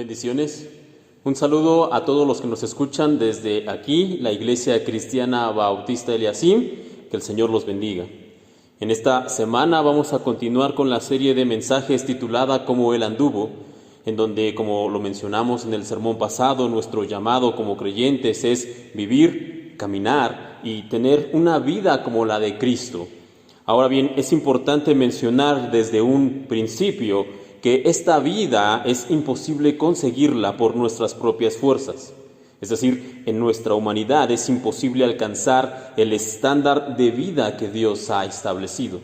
Bendiciones. Un saludo a todos los que nos escuchan desde aquí, la Iglesia Cristiana Bautista Eliasim. Que el Señor los bendiga. En esta semana vamos a continuar con la serie de mensajes titulada Como Él anduvo, en donde, como lo mencionamos en el sermón pasado, nuestro llamado como creyentes es vivir, caminar y tener una vida como la de Cristo. Ahora bien, es importante mencionar desde un principio que esta vida es imposible conseguirla por nuestras propias fuerzas. Es decir, en nuestra humanidad es imposible alcanzar el estándar de vida que Dios ha establecido.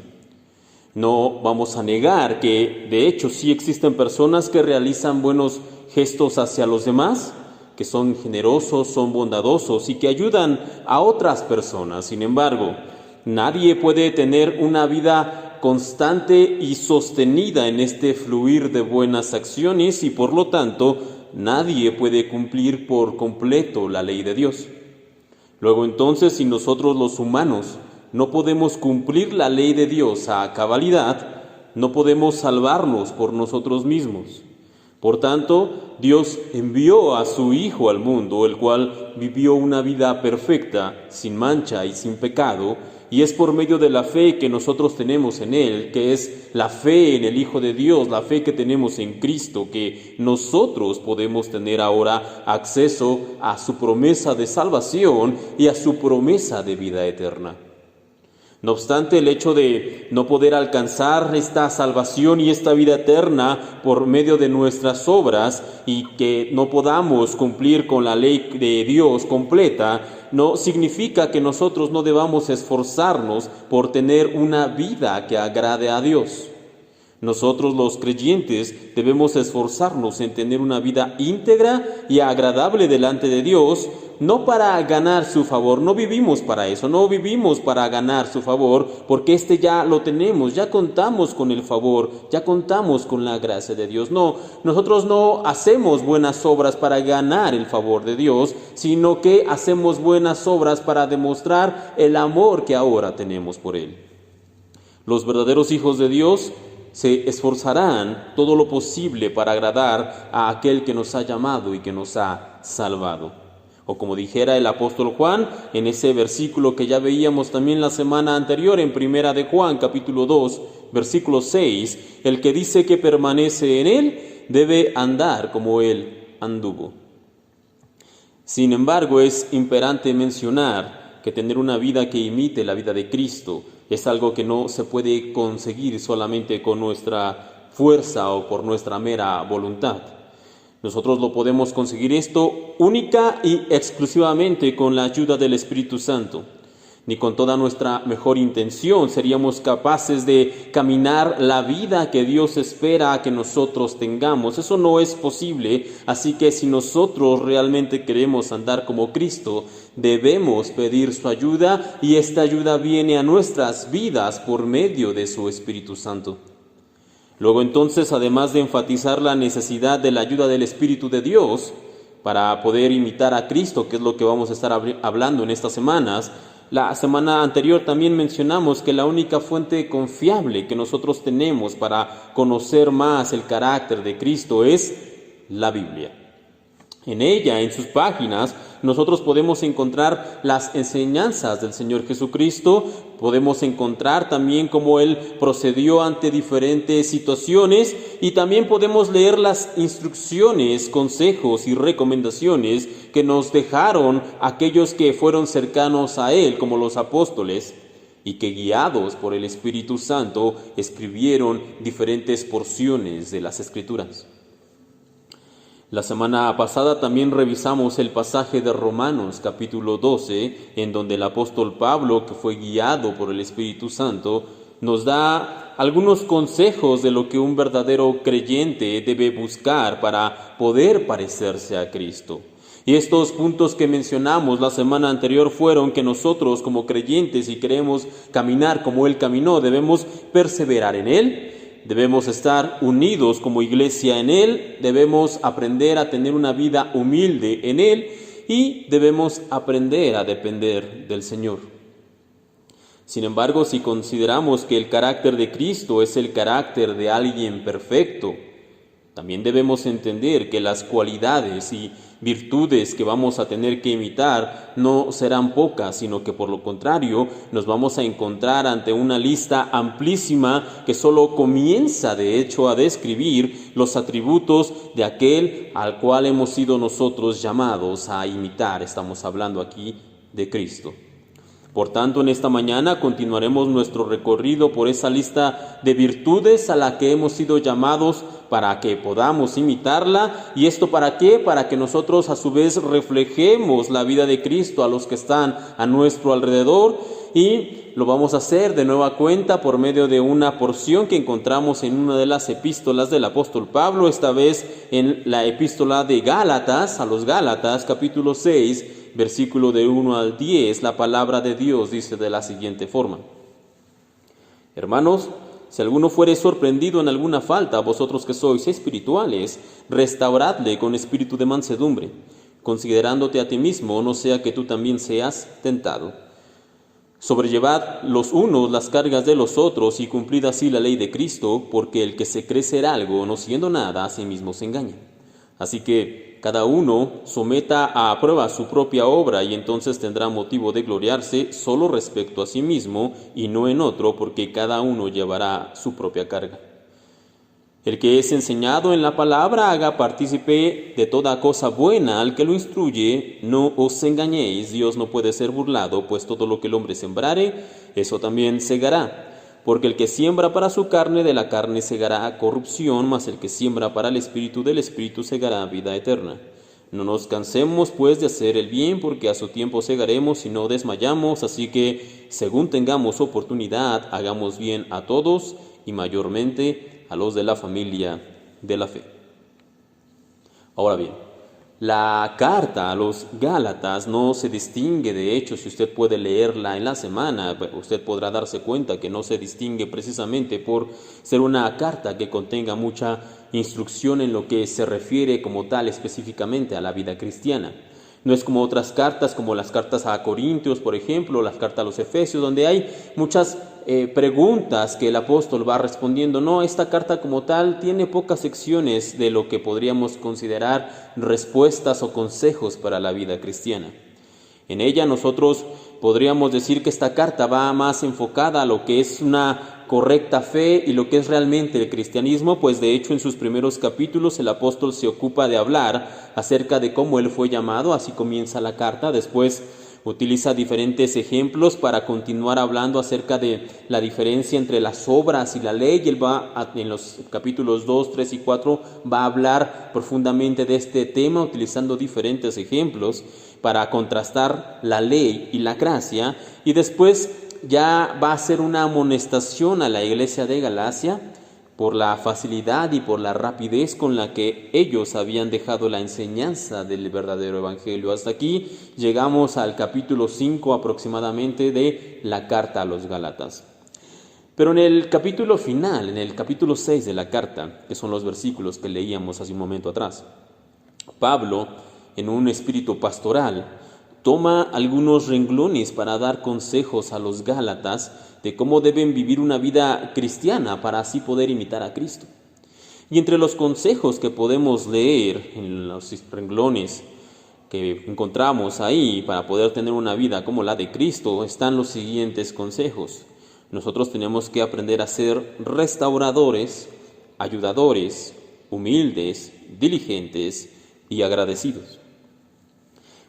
No vamos a negar que, de hecho, sí existen personas que realizan buenos gestos hacia los demás, que son generosos, son bondadosos y que ayudan a otras personas. Sin embargo, nadie puede tener una vida constante y sostenida en este fluir de buenas acciones y, por lo tanto, nadie puede cumplir por completo la ley de Dios. Luego entonces, si nosotros los humanos no podemos cumplir la ley de Dios a cabalidad, no podemos salvarnos por nosotros mismos. Por tanto, Dios envió a su Hijo al mundo, el cual vivió una vida perfecta, sin mancha y sin pecado, y es por medio de la fe que nosotros tenemos en Él, que es la fe en el Hijo de Dios, la fe que tenemos en Cristo, que nosotros podemos tener ahora acceso a su promesa de salvación y a su promesa de vida eterna. No obstante, el hecho de no poder alcanzar esta salvación y esta vida eterna por medio de nuestras obras y que no podamos cumplir con la ley de Dios completa, no significa que nosotros no debamos esforzarnos por tener una vida que agrade a Dios. Nosotros los creyentes debemos esforzarnos en tener una vida íntegra y agradable delante de Dios, no para ganar su favor, no vivimos para eso, no vivimos para ganar su favor, porque ya lo tenemos, ya contamos con el favor, ya contamos con la gracia de Dios. No, nosotros no hacemos buenas obras para ganar el favor de Dios, sino que hacemos buenas obras para demostrar el amor que ahora tenemos por Él. Los verdaderos hijos de Dios se esforzarán todo lo posible para agradar a aquel que nos ha llamado y que nos ha salvado. O como dijera el apóstol Juan en ese versículo que ya veíamos también la semana anterior en Primera de Juan, capítulo 2, versículo 6, el que dice que permanece en Él debe andar como Él anduvo. Sin embargo, es imperante mencionar que tener una vida que imite la vida de Cristo es algo que no se puede conseguir solamente con nuestra fuerza o por nuestra mera voluntad. Nosotros lo podemos conseguir esto única y exclusivamente con la ayuda del Espíritu Santo. Ni con toda nuestra mejor intención seríamos capaces de caminar la vida que Dios espera que nosotros tengamos. Eso no es posible, así que si nosotros realmente queremos andar como Cristo, debemos pedir su ayuda y esta ayuda viene a nuestras vidas por medio de su Espíritu Santo. Luego entonces, además de enfatizar la necesidad de la ayuda del Espíritu de Dios para poder imitar a Cristo, que es lo que vamos a estar hablando en estas semanas, la semana anterior también mencionamos que la única fuente confiable que nosotros tenemos para conocer más el carácter de Cristo es la Biblia. En ella, en sus páginas, nosotros podemos encontrar las enseñanzas del Señor Jesucristo, podemos encontrar también cómo Él procedió ante diferentes situaciones y también podemos leer las instrucciones, consejos y recomendaciones que nos dejaron aquellos que fueron cercanos a Él, como los apóstoles, y que guiados por el Espíritu Santo escribieron diferentes porciones de las Escrituras. La semana pasada también revisamos el pasaje de Romanos capítulo 12, en donde el apóstol Pablo, que fue guiado por el Espíritu Santo, nos da algunos consejos de lo que un verdadero creyente debe buscar para poder parecerse a Cristo. Y estos puntos que mencionamos la semana anterior fueron que nosotros como creyentes, si queremos caminar como Él caminó, debemos perseverar en Él. Debemos estar unidos como iglesia en Él, debemos aprender a tener una vida humilde en Él y debemos aprender a depender del Señor. Sin embargo, si consideramos que el carácter de Cristo es el carácter de alguien perfecto, También debemos entender que las cualidades y virtudes que vamos a tener que imitar no serán pocas, sino que por lo contrario nos vamos a encontrar ante una lista amplísima que solo comienza de hecho a describir los atributos de aquel al cual hemos sido nosotros llamados a imitar. Estamos hablando aquí de Cristo. Por tanto, en esta mañana continuaremos nuestro recorrido por esa lista de virtudes a la que hemos sido llamados para que podamos imitarla. ¿Y esto para qué? Para que nosotros a su vez reflejemos la vida de Cristo a los que están a nuestro alrededor, y lo vamos a hacer de nueva cuenta por medio de una porción que encontramos en una de las epístolas del apóstol Pablo, esta vez en la epístola de Gálatas, a los Gálatas, capítulo 6, versículo de 1 al 10, la palabra de Dios dice de la siguiente forma: Hermanos, si alguno fuere sorprendido en alguna falta, vosotros que sois espirituales, restauradle con espíritu de mansedumbre, considerándote a ti mismo, no sea que tú también seas tentado. Sobrellevad los unos las cargas de los otros y cumplid así la ley de Cristo, porque el que se cree ser algo, no siendo nada, a sí mismo se engaña. Así que cada uno someta a prueba su propia obra, y entonces tendrá motivo de gloriarse solo respecto a sí mismo y no en otro, porque cada uno llevará su propia carga. El que es enseñado en la palabra haga partícipe de toda cosa buena al que lo instruye. No os engañéis, Dios no puede ser burlado, pues todo lo que el hombre sembrare, eso también segará. Porque el que siembra para su carne, de la carne segará corrupción, mas el que siembra para el Espíritu, del Espíritu segará vida eterna. No nos cansemos pues de hacer el bien, porque a su tiempo segaremos y no desmayamos. Así que, según tengamos oportunidad, hagamos bien a todos y mayormente a los de la familia de la fe. Ahora bien, la carta a los Gálatas no se distingue, de hecho, si usted puede leerla en la semana, usted podrá darse cuenta que no se distingue precisamente por ser una carta que contenga mucha instrucción en lo que se refiere como tal específicamente a la vida cristiana. No es como otras cartas, como las cartas a Corintios, por ejemplo, las cartas a los Efesios, donde hay muchas preguntas que el apóstol va respondiendo. No, esta carta como tal tiene pocas secciones de lo que podríamos considerar respuestas o consejos para la vida cristiana. En ella nosotros podríamos decir que esta carta va más enfocada a lo que es una correcta fe y lo que es realmente el cristianismo, pues de hecho en sus primeros capítulos el apóstol se ocupa de hablar acerca de cómo él fue llamado. Así comienza la carta. Después utiliza diferentes ejemplos para continuar hablando acerca de la diferencia entre las obras y la ley, y él va en los capítulos 2, 3 y 4 va a hablar profundamente de este tema utilizando diferentes ejemplos para contrastar la ley y la gracia. Y después ya va a ser una amonestación a la iglesia de Galacia por la facilidad y por la rapidez con la que ellos habían dejado la enseñanza del verdadero evangelio. Hasta aquí llegamos al capítulo 5 aproximadamente de la carta a los Gálatas. Pero en el capítulo final, en el capítulo 6 de la carta, que son los versículos que leíamos hace un momento atrás, Pablo, en un espíritu pastoral, toma algunos renglones para dar consejos a los Gálatas de cómo deben vivir una vida cristiana para así poder imitar a Cristo. Y entre los consejos que podemos leer en los renglones que encontramos ahí para poder tener una vida como la de Cristo están los siguientes consejos. Nosotros tenemos que aprender a ser restauradores, ayudadores, humildes, diligentes y agradecidos.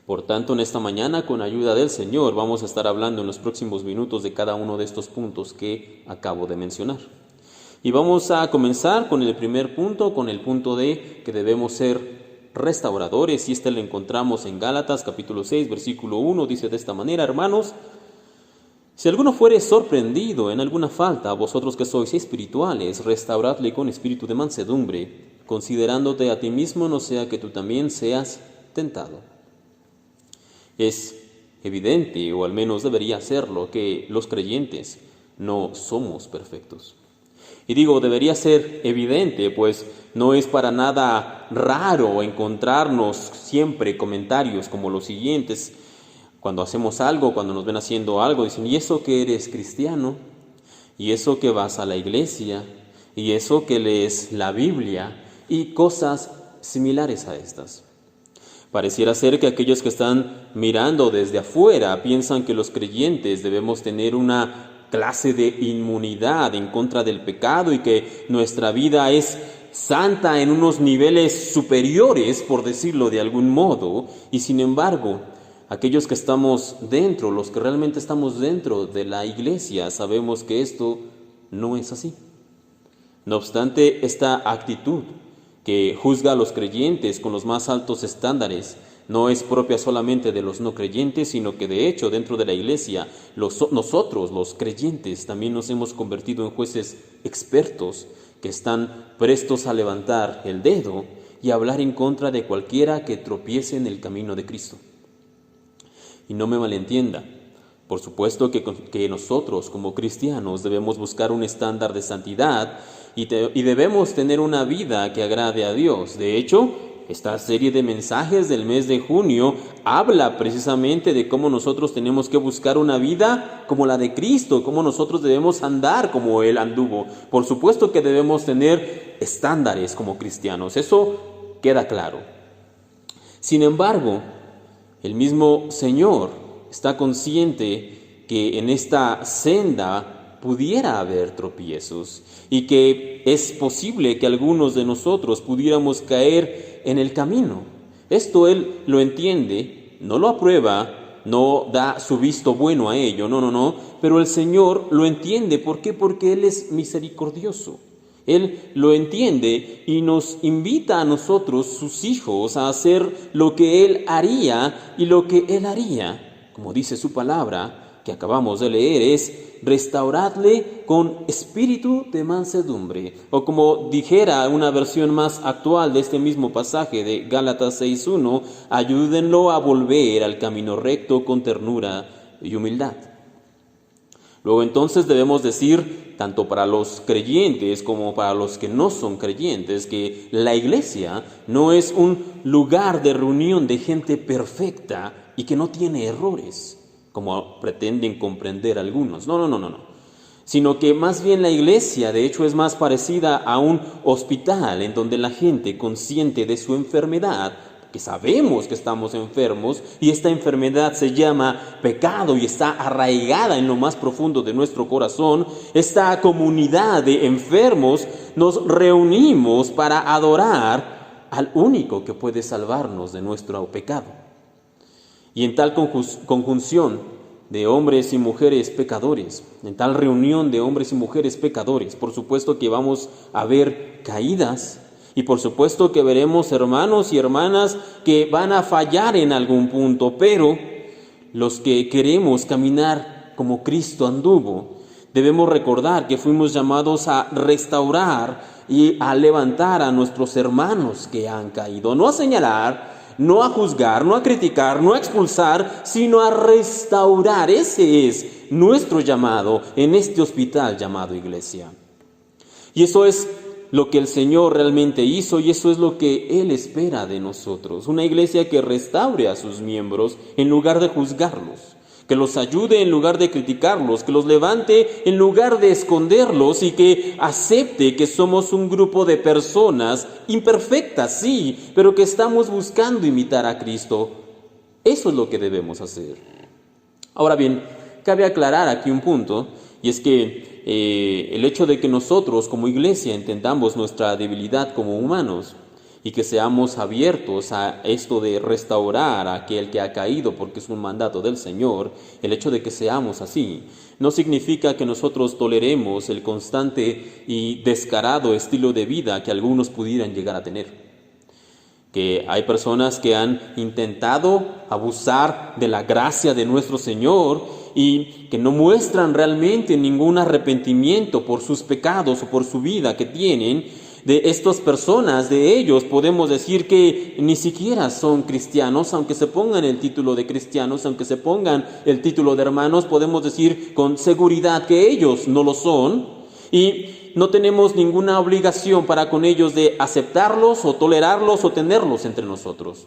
Por tanto, en esta mañana, con ayuda del Señor, vamos a estar hablando en los próximos minutos de cada uno de estos puntos que acabo de mencionar. Y vamos a comenzar con el primer punto, con el punto de que debemos ser restauradores, y este lo encontramos en Gálatas capítulo 6, versículo 1, dice de esta manera: Hermanos, si alguno fuere sorprendido en alguna falta, vosotros que sois espirituales, restauradle con espíritu de mansedumbre, considerándote a ti mismo, no sea que tú también seas tentado. Es evidente, o al menos debería serlo, que los creyentes no somos perfectos. Y digo, debería ser evidente, pues no es para nada raro encontrarnos siempre comentarios como los siguientes. Cuando hacemos algo, cuando nos ven haciendo algo, dicen: ¿y eso que eres cristiano? ¿Y eso que vas a la iglesia? ¿Y eso que lees la Biblia? y cosas similares a estas. Pareciera ser que aquellos que están mirando desde afuera piensan que los creyentes debemos tener una clase de inmunidad en contra del pecado y que nuestra vida es santa en unos niveles superiores, por decirlo de algún modo, y sin embargo, aquellos que estamos dentro, los que realmente estamos dentro de la iglesia, sabemos que esto no es así. No obstante, esta actitud que juzga a los creyentes con los más altos estándares no es propia solamente de los no creyentes, sino que de hecho dentro de la iglesia nosotros, los creyentes, también nos hemos convertido en jueces expertos que están prestos a levantar el dedo y a hablar en contra de cualquiera que tropiece en el camino de Cristo. Y no me malentienda, por supuesto que nosotros como cristianos debemos buscar un estándar de santidad y debemos tener una vida que agrade a Dios. De hecho, esta serie de mensajes del mes de junio habla precisamente de cómo nosotros tenemos que buscar una vida como la de Cristo, cómo nosotros debemos andar como Él anduvo. Por supuesto que debemos tener estándares como cristianos, eso queda claro. Sin embargo, el mismo Señor está consciente que en esta senda pudiera haber tropiezos y que es posible que algunos de nosotros pudiéramos caer en el camino. Esto Él lo entiende, no lo aprueba, no da su visto bueno a ello, no, pero el Señor lo entiende. ¿Por qué? Porque Él es misericordioso. Él lo entiende y nos invita a nosotros, sus hijos, a hacer lo que Él haría y lo que Él haría. Como dice su palabra que acabamos de leer, es restauradle con espíritu de mansedumbre. O como dijera una versión más actual de este mismo pasaje de Gálatas 6:1, ayúdenlo a volver al camino recto con ternura y humildad. Luego entonces debemos decir, tanto para los creyentes como para los que no son creyentes, que la iglesia no es un lugar de reunión de gente perfecta y que no tiene errores, como pretenden comprender algunos. No. Sino que más bien la iglesia, de hecho, es más parecida a un hospital en donde la gente, consciente de su enfermedad, que sabemos que estamos enfermos y esta enfermedad se llama pecado y está arraigada en lo más profundo de nuestro corazón, esta comunidad de enfermos nos reunimos para adorar al único que puede salvarnos de nuestro pecado. Y en tal conjunción de hombres y mujeres pecadores, en tal reunión de hombres y mujeres pecadores, por supuesto que vamos a ver caídas y por supuesto que veremos hermanos y hermanas que van a fallar en algún punto, pero los que queremos caminar como Cristo anduvo, debemos recordar que fuimos llamados a restaurar y a levantar a nuestros hermanos que han caído, no a señalar, no a juzgar, no a criticar, no a expulsar, sino a restaurar. Ese es nuestro llamado en este hospital llamado iglesia. Y eso es lo que el Señor realmente hizo y eso es lo que Él espera de nosotros. Una iglesia que restaure a sus miembros en lugar de juzgarlos, que los ayude en lugar de criticarlos, que los levante en lugar de esconderlos y que acepte que somos un grupo de personas imperfectas, sí, pero que estamos buscando imitar a Cristo. Eso es lo que debemos hacer. Ahora bien, cabe aclarar aquí un punto, y es que el hecho de que nosotros como iglesia entendamos nuestra debilidad como humanos y que seamos abiertos a esto de restaurar a aquel que ha caído porque es un mandato del Señor, el hecho de que seamos así, no significa que nosotros toleremos el constante y descarado estilo de vida que algunos pudieran llegar a tener. Que hay personas que han intentado abusar de la gracia de nuestro Señor y que no muestran realmente ningún arrepentimiento por sus pecados o por su vida que tienen. De estas personas, de ellos, podemos decir que ni siquiera son cristianos, aunque se pongan el título de cristianos, aunque se pongan el título de hermanos, podemos decir con seguridad que ellos no lo son y no tenemos ninguna obligación para con ellos de aceptarlos o tolerarlos o tenerlos entre nosotros.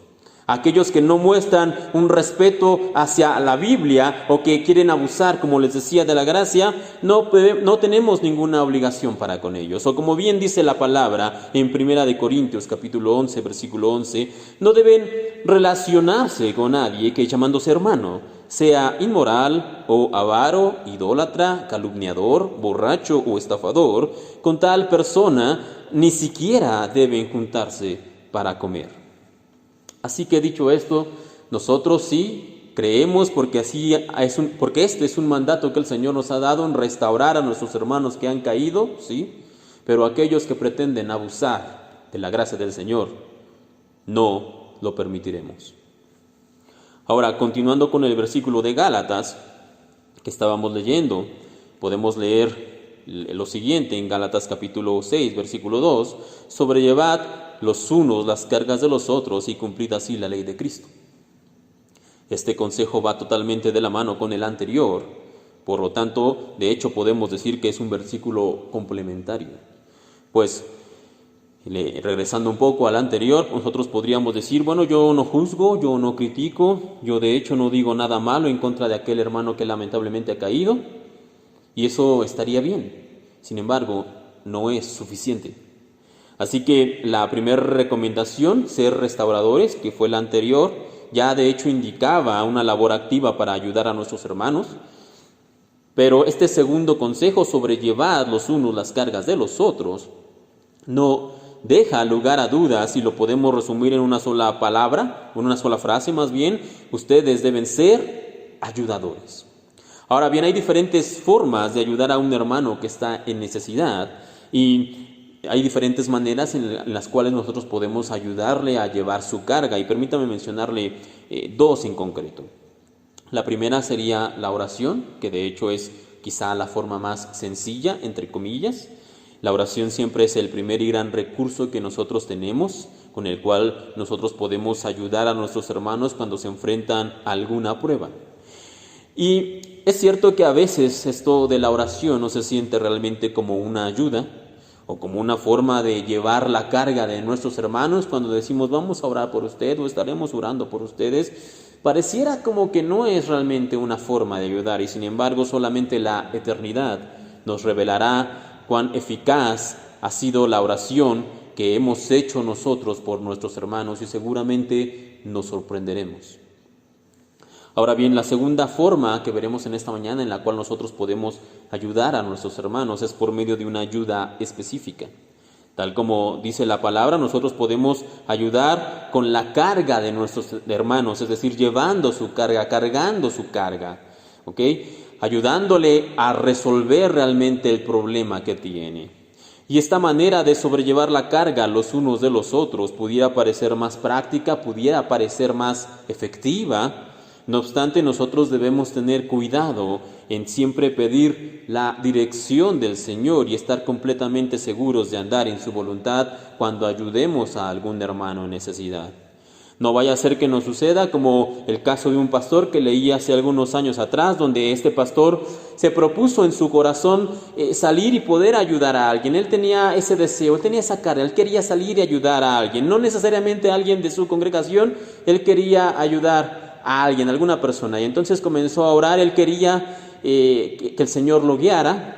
Aquellos que no muestran un respeto hacia la Biblia o que quieren abusar, como les decía, de la gracia, no tenemos ninguna obligación para con ellos. O como bien dice la palabra en 1 Corintios capítulo 11, versículo 11, no deben relacionarse con nadie que llamándose hermano sea inmoral o avaro, idólatra, calumniador, borracho o estafador. Con tal persona ni siquiera deben juntarse para comer. Así que dicho esto, nosotros sí creemos, porque este es un mandato que el Señor nos ha dado en restaurar a nuestros hermanos que han caído, sí, pero aquellos que pretenden abusar de la gracia del Señor, no lo permitiremos. Ahora, continuando con el versículo de Gálatas que estábamos leyendo, podemos leer lo siguiente en Gálatas capítulo 6, versículo 2, sobrellevad los unos las cargas de los otros y cumplid así la ley de Cristo. Este consejo va totalmente de la mano con el anterior, por lo tanto, de hecho podemos decir que es un versículo complementario. Pues, regresando un poco al anterior, nosotros podríamos decir, bueno, yo no juzgo, yo no critico, yo de hecho no digo nada malo en contra de aquel hermano que lamentablemente ha caído, y eso estaría bien. Sin embargo, no es suficiente. Así que la primera recomendación, ser restauradores, que fue la anterior, ya de hecho indicaba una labor activa para ayudar a nuestros hermanos. Pero este segundo consejo, sobrellevad los unos las cargas de los otros, no deja lugar a dudas y lo podemos resumir en una sola palabra, en una sola frase más bien: ustedes deben ser ayudadores. Ahora bien, hay diferentes formas de ayudar a un hermano que está en necesidad y hay diferentes maneras en las cuales nosotros podemos ayudarle a llevar su carga, y permítame mencionarle dos en concreto. La primera sería la oración, que de hecho es quizá la forma más sencilla, entre comillas. La oración siempre es el primer y gran recurso que nosotros tenemos, con el cual nosotros podemos ayudar a nuestros hermanos cuando se enfrentan a alguna prueba. Y es cierto que a veces esto de la oración no se siente realmente como una ayuda, o como una forma de llevar la carga de nuestros hermanos. Cuando decimos vamos a orar por usted o estaremos orando por ustedes, pareciera como que no es realmente una forma de ayudar, y sin embargo solamente la eternidad nos revelará cuán eficaz ha sido la oración que hemos hecho nosotros por nuestros hermanos, y seguramente nos sorprenderemos. Ahora bien, la segunda forma que veremos en esta mañana en la cual nosotros podemos ayudar a nuestros hermanos es por medio de una ayuda específica. Tal como dice la palabra, nosotros podemos ayudar con la carga de nuestros hermanos, es decir, llevando su carga, cargando su carga, ¿ok? Ayudándole a resolver realmente el problema que tiene. Y esta manera de sobrellevar la carga los unos de los otros pudiera parecer más práctica, pudiera parecer más efectiva. No obstante, nosotros debemos tener cuidado en siempre pedir la dirección del Señor y estar completamente seguros de andar en su voluntad cuando ayudemos a algún hermano en necesidad. No vaya a ser que nos suceda como el caso de un pastor que leí hace algunos años atrás, donde este pastor se propuso en su corazón salir y poder ayudar a alguien. Él tenía ese deseo, tenía esa carga, él quería salir y ayudar a alguien, no necesariamente a alguien de su congregación, él quería ayudar a alguien, a alguna persona, y entonces comenzó a orar. Él quería que el Señor lo guiara,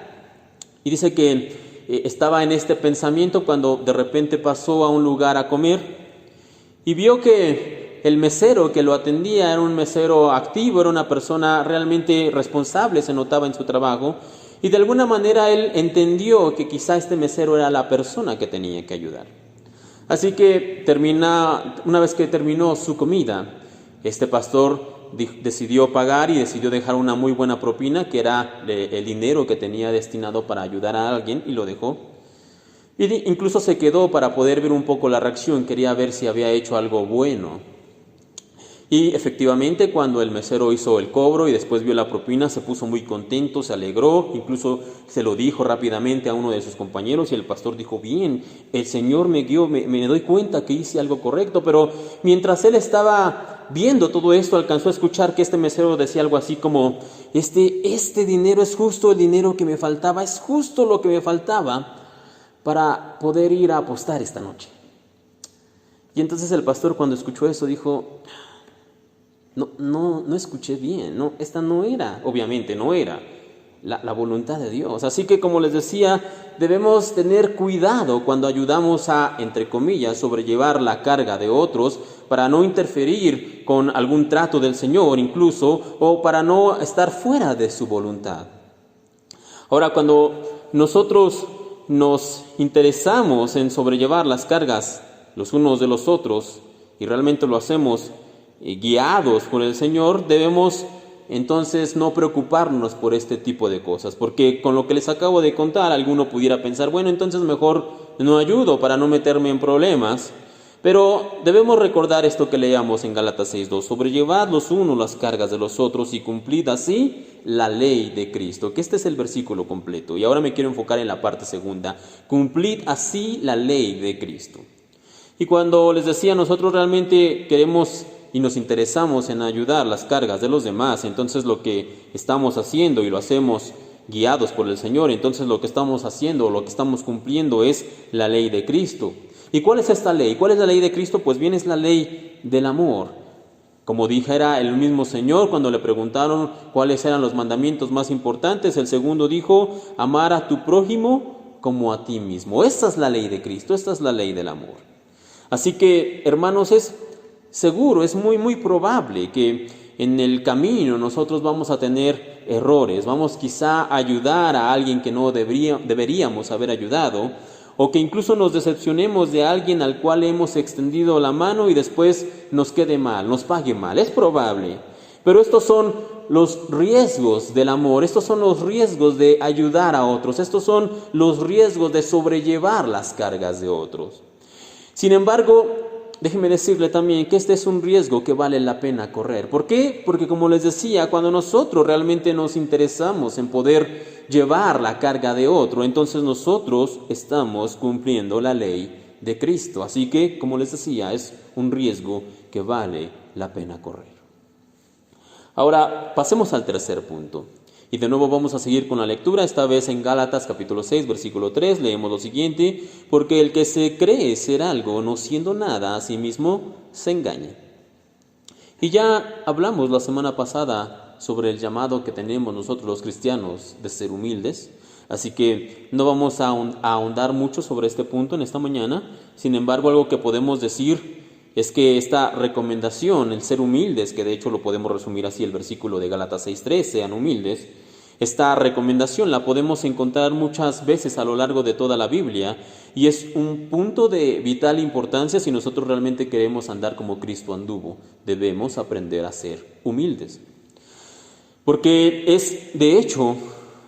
y dice que estaba en este pensamiento cuando de repente pasó a un lugar a comer y vio que el mesero que lo atendía era un mesero activo, era una persona realmente responsable, se notaba en su trabajo, y de alguna manera él entendió que quizá este mesero era la persona que tenía que ayudar. Así que una vez que terminó su comida, este pastor decidió pagar y decidió dejar una muy buena propina, que era el dinero que tenía destinado para ayudar a alguien, y lo dejó. Y incluso se quedó para poder ver un poco la reacción, quería ver si había hecho algo bueno. Y efectivamente, cuando el mesero hizo el cobro y después vio la propina, se puso muy contento, se alegró, incluso se lo dijo rápidamente a uno de sus compañeros, y el pastor dijo: bien, el Señor me guió, me doy cuenta que hice algo correcto. Pero mientras él estaba viendo todo esto, alcanzó a escuchar que este mesero decía algo así como: este dinero es justo el dinero que me faltaba, es justo lo que me faltaba para poder ir a apostar esta noche. Y entonces el pastor, cuando escuchó eso, dijo, no escuché bien, no, esta no era, obviamente no era la voluntad de Dios. Así que, como les decía, debemos tener cuidado cuando ayudamos a, entre comillas, sobrellevar la carga de otros, para no interferir con algún trato del Señor incluso, o para no estar fuera de su voluntad. Ahora, cuando nosotros nos interesamos en sobrellevar las cargas los unos de los otros, y realmente lo hacemos guiados por el Señor, debemos entonces no preocuparnos por este tipo de cosas, porque con lo que les acabo de contar, alguno pudiera pensar, bueno, entonces mejor no ayudo para no meterme en problemas. Pero debemos recordar esto que leíamos en Gálatas 6:2, sobrellevad los unos las cargas de los otros y cumplid así la ley de Cristo, que este es el versículo completo. Y ahora me quiero enfocar en la parte segunda, cumplid así la ley de Cristo. Y cuando les decía, nosotros realmente queremos y nos interesamos en ayudar las cargas de los demás, entonces lo que estamos haciendo y lo hacemos guiados por el Señor, entonces lo que estamos haciendo, lo que estamos cumpliendo es la ley de Cristo. ¿Y cuál es esta ley? ¿Cuál es la ley de Cristo? Pues bien, es la ley del amor. Como dijera el mismo Señor cuando le preguntaron cuáles eran los mandamientos más importantes, el segundo dijo, amar a tu prójimo como a ti mismo. Esta es la ley de Cristo, esta es la ley del amor. Así que, hermanos, es seguro, es muy probable que en el camino nosotros vamos a tener errores, vamos quizá a ayudar a alguien que no deberíamos haber ayudado, o que incluso nos decepcionemos de alguien al cual hemos extendido la mano y después nos quede mal, nos pague mal, es probable. Pero estos son los riesgos del amor, estos son los riesgos de ayudar a otros, estos son los riesgos de sobrellevar las cargas de otros. Sin embargo, déjeme decirle también que este es un riesgo que vale la pena correr. ¿Por qué? Porque, como les decía, cuando nosotros realmente nos interesamos en poder llevar la carga de otro, entonces nosotros estamos cumpliendo la ley de Cristo. Así que, como les decía, es un riesgo que vale la pena correr. Ahora, pasemos al tercer punto. Y de nuevo vamos a seguir con la lectura, esta vez en Gálatas capítulo 6, versículo 3, leemos lo siguiente, porque el que se cree ser algo, no siendo nada a sí mismo, se engaña. Y ya hablamos la semana pasada sobre el llamado que tenemos nosotros los cristianos de ser humildes, así que no vamos a ahondar mucho sobre este punto en esta mañana. Sin embargo, algo que podemos decir es que esta recomendación, el ser humildes, que de hecho lo podemos resumir así, el versículo de Gálatas 6:3, sean humildes, esta recomendación la podemos encontrar muchas veces a lo largo de toda la Biblia y es un punto de vital importancia si nosotros realmente queremos andar como Cristo anduvo. Debemos aprender a ser humildes. Porque es, de hecho,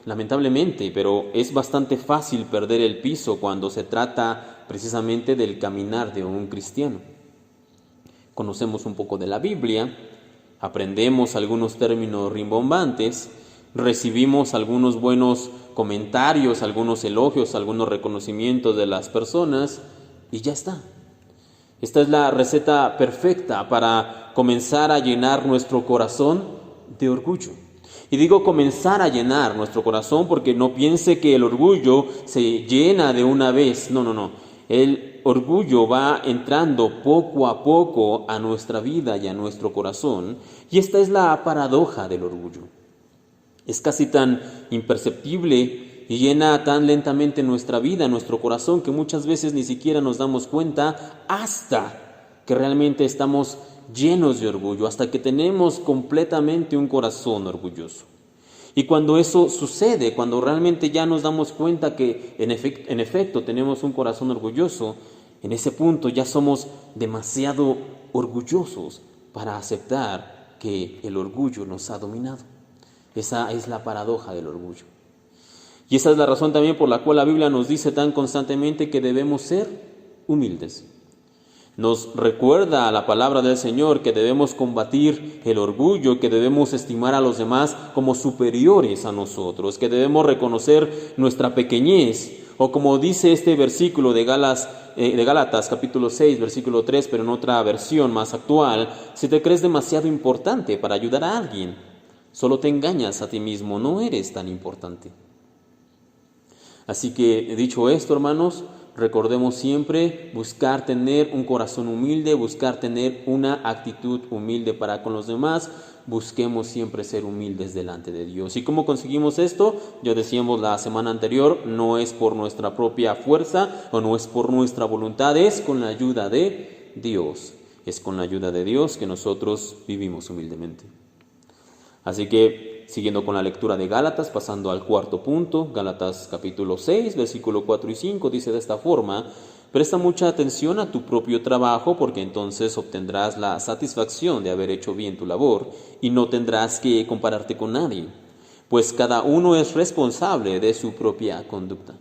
lamentablemente, pero es bastante fácil perder el piso cuando se trata precisamente del caminar de un cristiano. Conocemos un poco de la Biblia, aprendemos algunos términos rimbombantes, recibimos algunos buenos comentarios, algunos elogios, algunos reconocimientos de las personas y ya está. Esta es la receta perfecta para comenzar a llenar nuestro corazón de orgullo. Y digo comenzar a llenar nuestro corazón porque no piense que el orgullo se llena de una vez. No. El orgullo va entrando poco a poco a nuestra vida y a nuestro corazón. Y esta es la paradoja del orgullo. Es casi tan imperceptible y llena tan lentamente nuestra vida, nuestro corazón, que muchas veces ni siquiera nos damos cuenta hasta que realmente estamos llenos de orgullo, hasta que tenemos completamente un corazón orgulloso. Y cuando eso sucede, cuando realmente ya nos damos cuenta que en efecto tenemos un corazón orgulloso, en ese punto ya somos demasiado orgullosos para aceptar que el orgullo nos ha dominado. Esa es la paradoja del orgullo. Y esa es la razón también por la cual la Biblia nos dice tan constantemente que debemos ser humildes. Nos recuerda a la palabra del Señor que debemos combatir el orgullo, que debemos estimar a los demás como superiores a nosotros, que debemos reconocer nuestra pequeñez, o como dice este versículo de Gálatas capítulo 6, versículo 3, pero en otra versión más actual, si te crees demasiado importante para ayudar a alguien, solo te engañas a ti mismo, no eres tan importante. Así que, dicho esto, hermanos, recordemos siempre buscar tener un corazón humilde, buscar tener una actitud humilde para con los demás. Busquemos siempre ser humildes delante de Dios. ¿Y cómo conseguimos esto? Ya decíamos la semana anterior, no es por nuestra propia fuerza o no es por nuestra voluntad, es con la ayuda de Dios. Es con la ayuda de Dios que nosotros vivimos humildemente. Así que, siguiendo con la lectura de Gálatas, pasando al cuarto punto, Gálatas capítulo 6, versículo 4 y 5, dice de esta forma: presta mucha atención a tu propio trabajo, porque entonces obtendrás la satisfacción de haber hecho bien tu labor y no tendrás que compararte con nadie, pues cada uno es responsable de su propia conducta.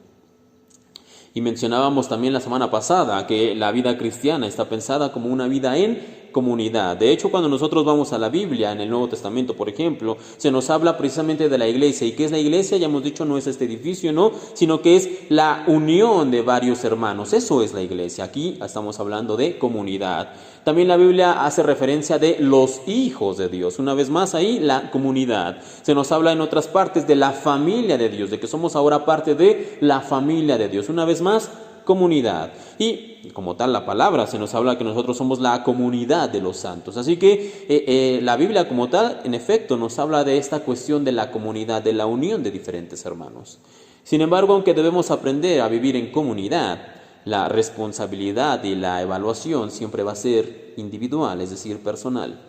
Y mencionábamos también la semana pasada que la vida cristiana está pensada como una vida en comunidad. De hecho, cuando nosotros vamos a la Biblia, en el Nuevo Testamento, por ejemplo, se nos habla precisamente de la iglesia. ¿Y qué es la iglesia? Ya hemos dicho, no es este edificio, ¿no? Sino que es la unión de varios hermanos. Eso es la iglesia. Aquí estamos hablando de comunidad. También la Biblia hace referencia de los hijos de Dios. Una vez más ahí, la comunidad. Se nos habla en otras partes de la familia de Dios, de que somos ahora parte de la familia de Dios. Una vez más, comunidad. Y como tal la palabra se nos habla que nosotros somos la comunidad de los santos. Así que la Biblia como tal, en efecto, nos habla de esta cuestión de la comunidad, de la unión de diferentes hermanos. Sin embargo, aunque debemos aprender a vivir en comunidad, la responsabilidad y la evaluación siempre va a ser individual, es decir, personal.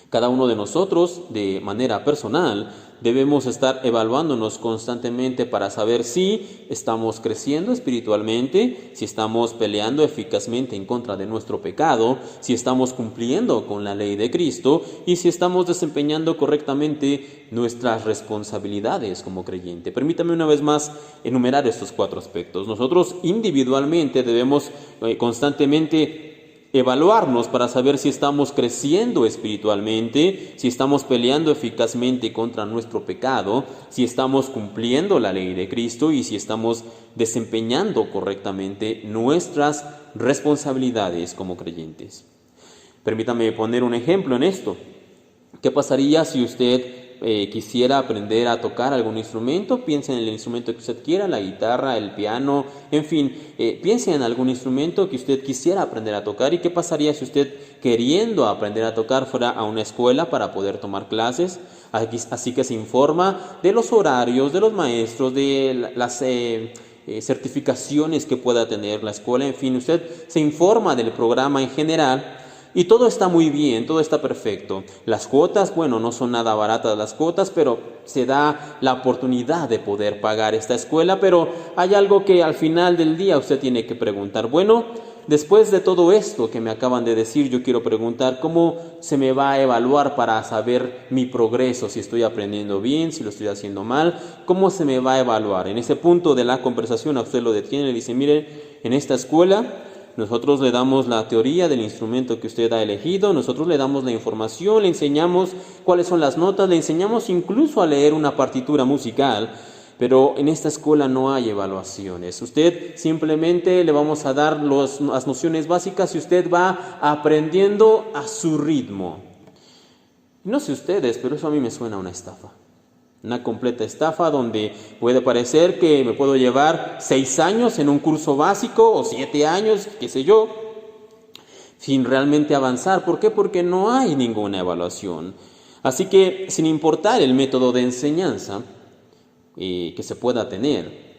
Cada uno de nosotros, de manera personal, debemos estar evaluándonos constantemente para saber si estamos creciendo espiritualmente, si estamos peleando eficazmente en contra de nuestro pecado, si estamos cumpliendo con la ley de Cristo y si estamos desempeñando correctamente nuestras responsabilidades como creyente. Permítame una vez más enumerar estos 4 aspectos. Nosotros individualmente debemos constantemente evaluarnos para saber si estamos creciendo espiritualmente, si estamos peleando eficazmente contra nuestro pecado, si estamos cumpliendo la ley de Cristo y si estamos desempeñando correctamente nuestras responsabilidades como creyentes. Permítame poner un ejemplo en esto. ¿Qué pasaría si usted quisiera aprender a tocar algún instrumento? Piense en el instrumento que usted quiera, la guitarra, el piano, en fin, piense en algún instrumento que usted quisiera aprender a tocar. ¿Y qué pasaría si usted, queriendo aprender a tocar, fuera a una escuela para poder tomar clases? Así que se informa de los horarios, de los maestros, de las certificaciones que pueda tener la escuela, en fin, usted se informa del programa en general. Y todo está muy bien, todo está perfecto. Las cuotas, bueno, no son nada baratas las cuotas, pero se da la oportunidad de poder pagar esta escuela. Pero hay algo que al final del día usted tiene que preguntar. Bueno, después de todo esto que me acaban de decir, yo quiero preguntar cómo se me va a evaluar para saber mi progreso, si estoy aprendiendo bien, si lo estoy haciendo mal, cómo se me va a evaluar. En ese punto de la conversación a usted lo detiene y le dice, mire, en esta escuela nosotros le damos la teoría del instrumento que usted ha elegido, nosotros le damos la información, le enseñamos cuáles son las notas, le enseñamos incluso a leer una partitura musical, pero en esta escuela no hay evaluaciones. Usted simplemente le vamos a dar las nociones básicas y usted va aprendiendo a su ritmo. No sé ustedes, pero eso a mí me suena a una estafa. Una completa estafa donde puede parecer que me puedo llevar 6 años en un curso básico o 7 años, qué sé yo, sin realmente avanzar. ¿Por qué? Porque no hay ninguna evaluación. Así que, sin importar el método de enseñanza que se pueda tener,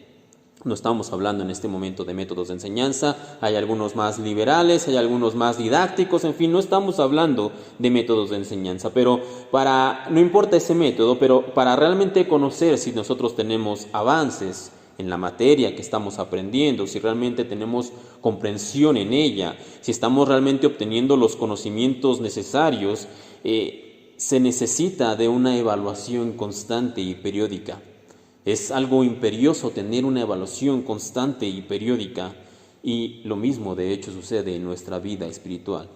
no estamos hablando en este momento de métodos de enseñanza, hay algunos más liberales, hay algunos más didácticos, en fin, no estamos hablando de métodos de enseñanza, pero no importa ese método, pero para realmente conocer si nosotros tenemos avances en la materia que estamos aprendiendo, si realmente tenemos comprensión en ella, si estamos realmente obteniendo los conocimientos necesarios, se necesita de una evaluación constante y periódica. Es algo imperioso tener una evaluación constante y periódica, y lo mismo de hecho sucede en nuestra vida espiritual.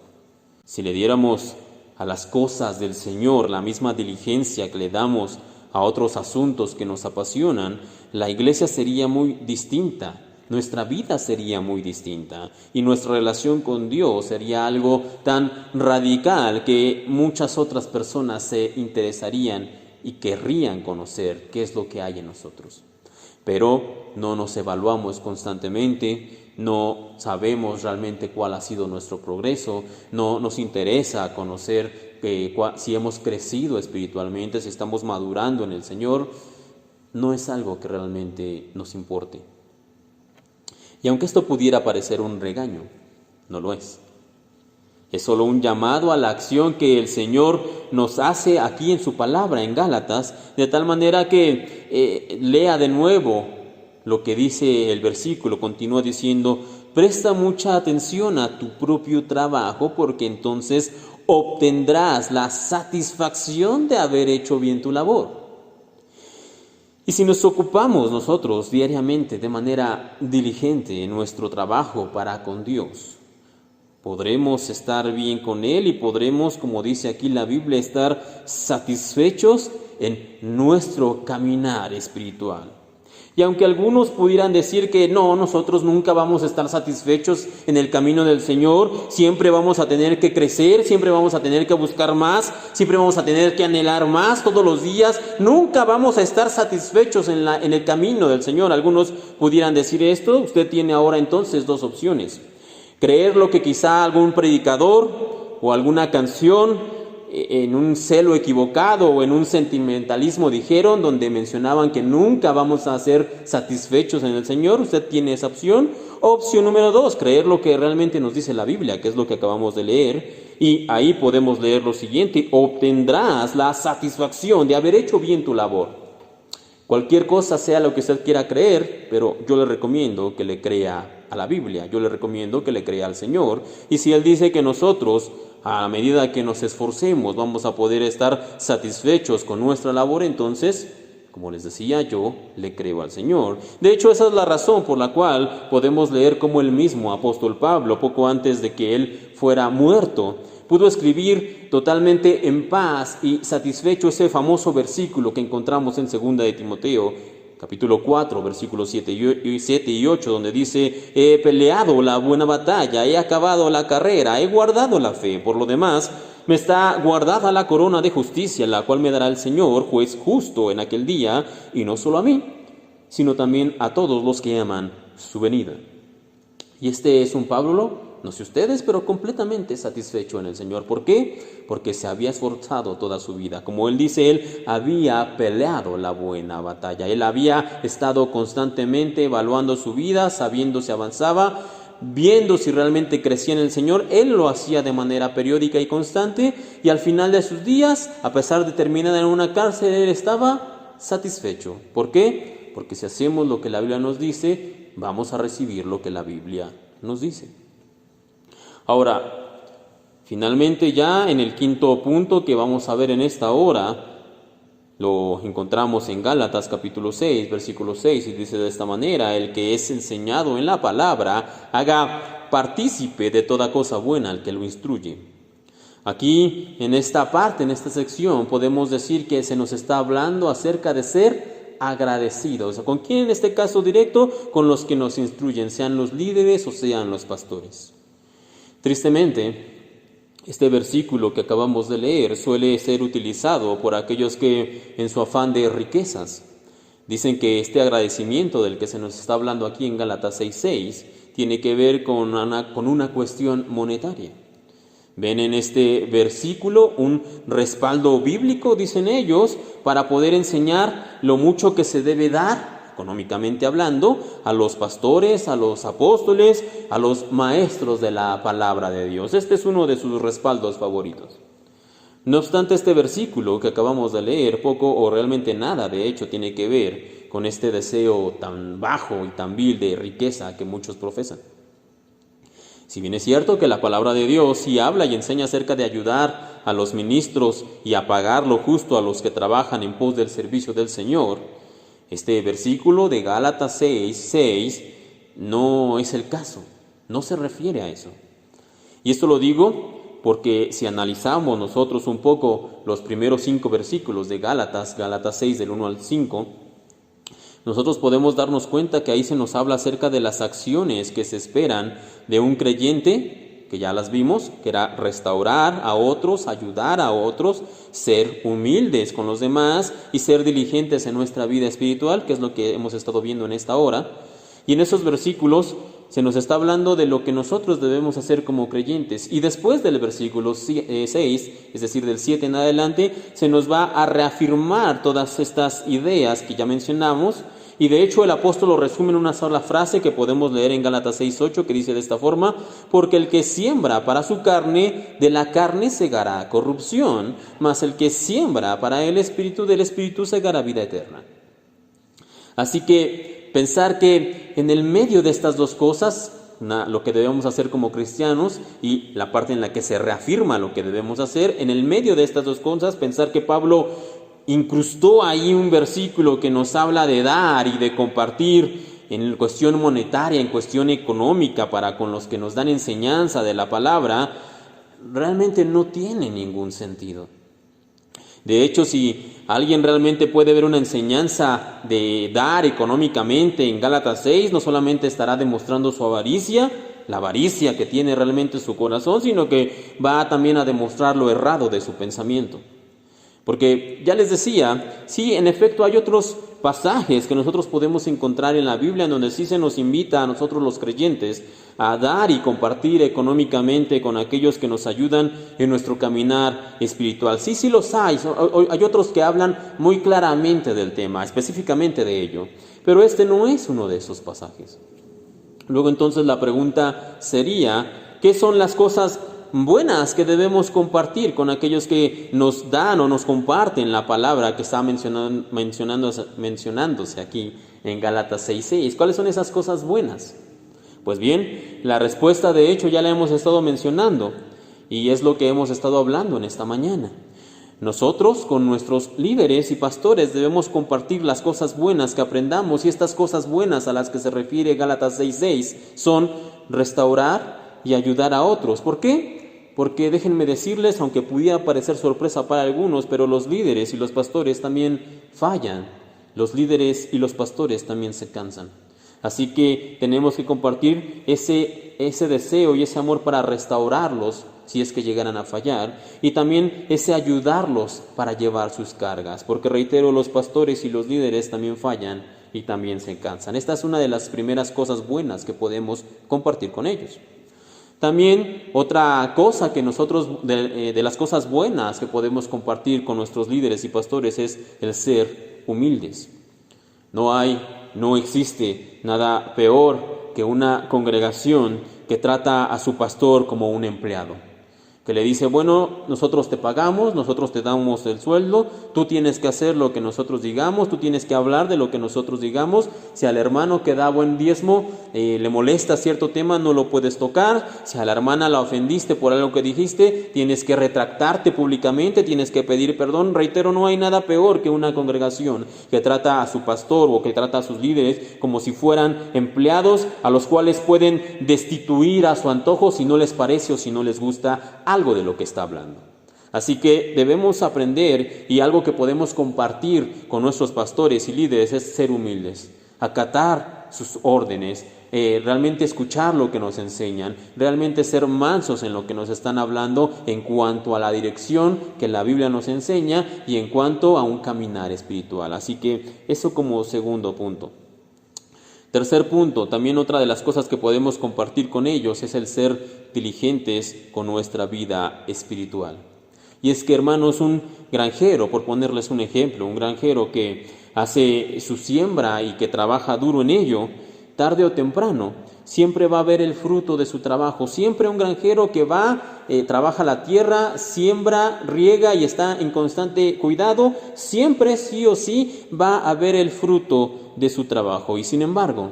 Si le diéramos a las cosas del Señor la misma diligencia que le damos a otros asuntos que nos apasionan, la iglesia sería muy distinta, nuestra vida sería muy distinta y nuestra relación con Dios sería algo tan radical que muchas otras personas se interesarían y querrían conocer qué es lo que hay en nosotros. Pero no nos evaluamos constantemente, no sabemos realmente cuál ha sido nuestro progreso, no nos interesa conocer si hemos crecido espiritualmente, si estamos madurando en el Señor. No es algo que realmente nos importe. Y aunque esto pudiera parecer un regaño, no lo es. Es solo un llamado a la acción que el Señor nos hace aquí en su palabra, en Gálatas, de tal manera que lea de nuevo lo que dice el versículo. Continúa diciendo: presta mucha atención a tu propio trabajo, porque entonces obtendrás la satisfacción de haber hecho bien tu labor. Y si nos ocupamos nosotros diariamente de manera diligente en nuestro trabajo para con Dios, podremos estar bien con Él y podremos, como dice aquí la Biblia, estar satisfechos en nuestro caminar espiritual. Y aunque algunos pudieran decir que no, nosotros nunca vamos a estar satisfechos en el camino del Señor, siempre vamos a tener que crecer, siempre vamos a tener que buscar más, siempre vamos a tener que anhelar más todos los días, nunca vamos a estar satisfechos en el camino del Señor. Algunos pudieran decir esto. Usted tiene ahora entonces dos opciones: creer lo que quizá algún predicador o alguna canción en un celo equivocado o en un sentimentalismo dijeron, donde mencionaban que nunca vamos a ser satisfechos en el Señor. Usted tiene esa opción. Opción número 2, creer lo que realmente nos dice la Biblia, que es lo que acabamos de leer, y ahí podemos leer lo siguiente: obtendrás la satisfacción de haber hecho bien tu labor. Cualquier cosa sea lo que usted quiera creer, pero yo le recomiendo que le crea a la Biblia, yo le recomiendo que le crea al Señor. Y si Él dice que nosotros, a medida que nos esforcemos, vamos a poder estar satisfechos con nuestra labor, entonces, como les decía, yo le creo al Señor. De hecho, esa es la razón por la cual podemos leer cómo el mismo apóstol Pablo, poco antes de que él fuera muerto, pudo escribir totalmente en paz y satisfecho ese famoso versículo que encontramos en 2 de Timoteo, capítulo 4, versículos 7 y 8, donde dice: he peleado la buena batalla, he acabado la carrera, he guardado la fe. Por lo demás, me está guardada la corona de justicia, la cual me dará el Señor, juez justo, en aquel día, y no solo a mí, sino también a todos los que aman su venida. Y este es un Pablo, no sé ustedes, pero completamente satisfecho en el Señor. ¿Por qué? Porque se había esforzado toda su vida. Como él dice, él había peleado la buena batalla. Él había estado constantemente evaluando su vida, sabiendo si avanzaba, viendo si realmente crecía en el Señor. Él lo hacía de manera periódica y constante, y al final de sus días, a pesar de terminar en una cárcel, él estaba satisfecho. ¿Por qué? Porque si hacemos lo que la Biblia nos dice, vamos a recibir lo que la Biblia nos dice. Ahora, finalmente, ya en el quinto punto que vamos a ver en esta hora, lo encontramos en Gálatas capítulo 6, versículo 6, y dice de esta manera: el que es enseñado en la palabra, haga partícipe de toda cosa buena al que lo instruye. Aquí, en esta parte, en esta sección, podemos decir que se nos está hablando acerca de ser agradecidos. ¿Con quién en este caso directo? Con los que nos instruyen, sean los líderes o sean los pastores. Tristemente, este versículo que acabamos de leer suele ser utilizado por aquellos que, en su afán de riquezas, dicen que este agradecimiento del que se nos está hablando aquí en Gálatas 6:6 tiene que ver con una cuestión monetaria. Ven en este versículo un respaldo bíblico, dicen ellos, para poder enseñar lo mucho que se debe dar, económicamente hablando, a los pastores, a los apóstoles, a los maestros de la palabra de Dios. Este es uno de sus respaldos favoritos. No obstante, este versículo que acabamos de leer, poco o realmente nada, de hecho, tiene que ver con este deseo tan bajo y tan vil de riqueza que muchos profesan. Si bien es cierto que la palabra de Dios sí habla y enseña acerca de ayudar a los ministros y a pagar lo justo a los que trabajan en pos del servicio del Señor, este versículo de Gálatas 6:6 no es el caso, no se refiere a eso. Y esto lo digo porque si analizamos nosotros un poco los primeros 5 versículos de Gálatas 6 del 1 al 5, nosotros podemos darnos cuenta que ahí se nos habla acerca de las acciones que se esperan de un creyente que ya las vimos, que era restaurar a otros, ayudar a otros, ser humildes con los demás y ser diligentes en nuestra vida espiritual, que es lo que hemos estado viendo en esta hora. Y en esos versículos se nos está hablando de lo que nosotros debemos hacer como creyentes. Y después del versículo 6, es decir, del 7 en adelante, se nos va a reafirmar todas estas ideas que ya mencionamos. Y de hecho el apóstol lo resume en una sola frase que podemos leer en Gálatas 6:8, que dice de esta forma: porque el que siembra para su carne, de la carne segará corrupción, mas el que siembra para el Espíritu, del Espíritu segará vida eterna. Así que pensar que en el medio de estas dos cosas, lo que debemos hacer como cristianos y la parte en la que se reafirma lo que debemos hacer, en el medio de estas dos cosas, pensar que Pablo incrustó ahí un versículo que nos habla de dar y de compartir en cuestión monetaria, en cuestión económica para con los que nos dan enseñanza de la palabra, realmente no tiene ningún sentido. De hecho, si alguien realmente puede ver una enseñanza de dar económicamente en Gálatas 6, no solamente estará demostrando su avaricia, la avaricia que tiene realmente su corazón, sino que va también a demostrar lo errado de su pensamiento. Porque ya les decía, sí, en efecto hay otros pasajes que nosotros podemos encontrar en la Biblia en donde sí se nos invita a nosotros los creyentes a dar y compartir económicamente con aquellos que nos ayudan en nuestro caminar espiritual. Sí, sí los hay. Hay otros que hablan muy claramente del tema, específicamente de ello. Pero este no es uno de esos pasajes. Luego entonces la pregunta sería, ¿qué son las cosas buenas que debemos compartir con aquellos que nos dan o nos comparten la palabra que está mencionándose aquí en Gálatas 6:6? ¿Cuáles son esas cosas buenas? Pues bien, la respuesta de hecho ya la hemos estado mencionando y es lo que hemos estado hablando en esta mañana. Nosotros con nuestros líderes y pastores debemos compartir las cosas buenas que aprendamos, y estas cosas buenas a las que se refiere Gálatas 6:6 son restaurar y ayudar a otros. ¿Por qué? Porque déjenme decirles, aunque pudiera parecer sorpresa para algunos, pero los líderes y los pastores también fallan. Los líderes y los pastores también se cansan. Así que tenemos que compartir ese deseo y ese amor para restaurarlos si es que llegaran a fallar, y también ese ayudarlos para llevar sus cargas, porque reitero, los pastores y los líderes también fallan y también se cansan. Esta es una de las primeras cosas buenas que podemos compartir con ellos. También otra cosa que nosotros, de las cosas buenas que podemos compartir con nuestros líderes y pastores, es el ser humildes. No existe nada peor que una congregación que trata a su pastor como un empleado, que le dice, bueno, nosotros te pagamos, nosotros te damos el sueldo, tú tienes que hacer lo que nosotros digamos, tú tienes que hablar de lo que nosotros digamos. Si al hermano que da buen diezmo le molesta cierto tema, no lo puedes tocar. Si a la hermana la ofendiste por algo que dijiste, tienes que retractarte públicamente, tienes que pedir perdón. Reitero, no hay nada peor que una congregación que trata a su pastor o que trata a sus líderes como si fueran empleados a los cuales pueden destituir a su antojo si no les parece o si no les gusta algo de lo que está hablando. Así que debemos aprender, y algo que podemos compartir con nuestros pastores y líderes es ser humildes, acatar sus órdenes, realmente escuchar lo que nos enseñan, realmente ser mansos en lo que nos están hablando en cuanto a la dirección que la Biblia nos enseña y en cuanto a un caminar espiritual. Así que eso como segundo punto. Tercer punto, también otra de las cosas que podemos compartir con ellos es el ser diligentes con nuestra vida espiritual. Y es que, hermanos, un granjero, por ponerles un ejemplo, un granjero que hace su siembra y que trabaja duro en ello, tarde o temprano, siempre va a ver el fruto de su trabajo. Siempre un granjero que trabaja la tierra, siembra, riega y está en constante cuidado, siempre sí o sí va a ver el fruto de su trabajo. Y sin embargo,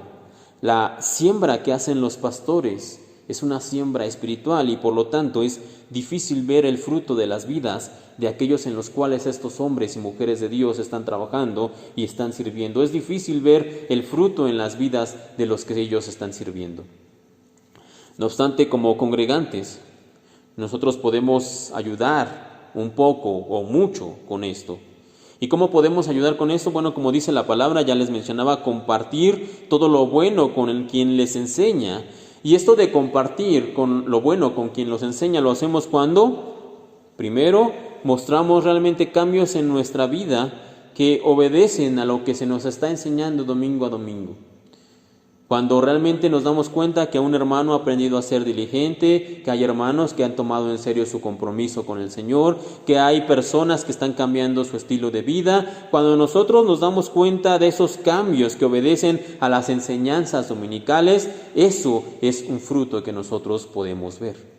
la siembra que hacen los pastores es una siembra espiritual, y por lo tanto es difícil ver el fruto de las vidas de aquellos en los cuales estos hombres y mujeres de Dios están trabajando y están sirviendo. Es difícil ver el fruto en las vidas de los que ellos están sirviendo. No obstante, como congregantes, nosotros podemos ayudar un poco o mucho con esto. ¿Y cómo podemos ayudar con esto? Bueno, como dice la palabra, ya les mencionaba, compartir todo lo bueno con quien les enseña. Y esto de compartir con lo bueno con quien los enseña lo hacemos cuando, primero, mostramos realmente cambios en nuestra vida que obedecen a lo que se nos está enseñando domingo a domingo. Cuando realmente nos damos cuenta que un hermano ha aprendido a ser diligente, que hay hermanos que han tomado en serio su compromiso con el Señor, que hay personas que están cambiando su estilo de vida, cuando nosotros nos damos cuenta de esos cambios que obedecen a las enseñanzas dominicales, eso es un fruto que nosotros podemos ver.